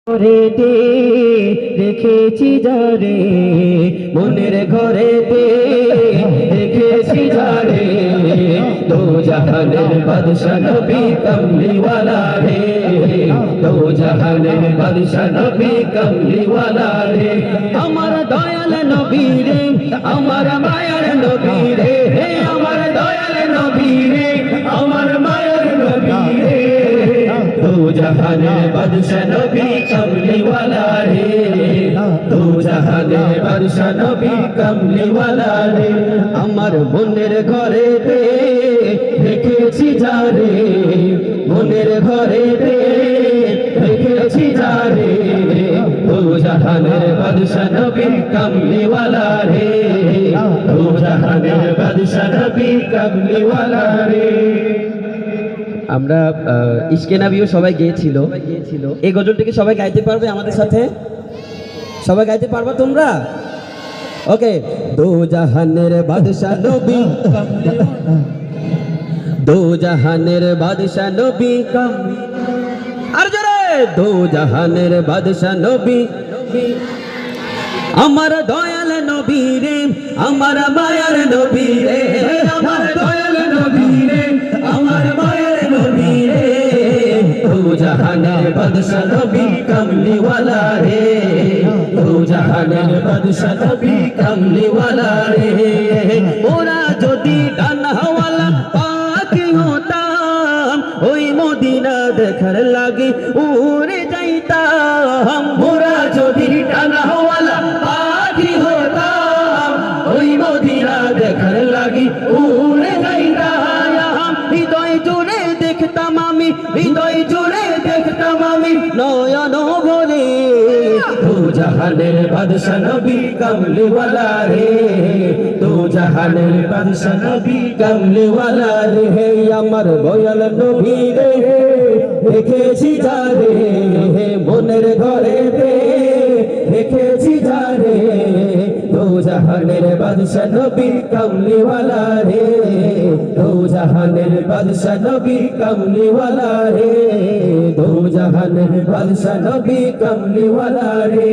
ঘরেতে রেখেছি যারে, মনের ঘরেতে রেখেছি যারে, দো জাহানের বাদশা নবী কমলিওয়ালা রে, দো জাহানের বাদশা নবী কমলিওয়ালা রে। আমার দয়াল নবী রে, আমার মায়ার নবী রে, আমার দয়াল নবী রে, আমার মায়ার নবী রে, দো জাহানের বাদশা নবী কমলিওয়ালা রে, দো জাহানের বাদশা নবী কমলিওয়ালা রে। আমার মনের ঘরেতে রেখেছি যারে, মনের ঘরেতে রেখেছি যারে, দো জাহানের বাদশা নবী কমলিওয়ালা রে, দো জাহানের বাদশা নবী কমলিওয়ালা রে। আমরা ইশকে নবীও সবাই গেয়েছিল। এই গজলটিকে সবাই গাইতে পারবে আমাদের সাথে? সবাই গাইতে পারবা তোমরা? ওকে। দো জাহানের বাদশা নবী, দো জাহানের বাদশা নবী আর জোরে, দো জাহানের বাদশা নবী, আমার দয়াল নবী রে, আমার মায়ার নবী রে, আমার দয়াল নবী রে, আমার মায়ার নবী রে, দো জাহানের বাদশা নবী কমলিওয়ালা রে, দো জাহানের বাদশা নবী কমলিওয়ালা রে। ওরা যদি ডানাওয়ালা পাখি হতাম, ওই মদিনা দেখার লাগে উড়ে যাইতাম। ওরা যদি ডানাওয়ালা পাখি হতাম, ওই মদিনা দেখার লাগে উড়ে যাইতাম। হৃদয় জুড়ে দেখতাম আমি, হৃদয় জুড়ে দেখতাম আমি নয়ন ভরে, দো জাহানের বাদশা নবী কমলিওয়ালা রে, দো জাহানের বাদশা নবী কমলিওয়ালা রে। আমার দয়াল নবী রে রেখেছি যারে, মনের ঘরেতে রেখেছি যারে, দো জাহানের বাদশা নবী কমলিওয়ালা রে, দো জাহানের বাদশা নবী কমলিওয়ালা রে, দো জাহানের বাদশা নবী কমলিওয়ালা রে।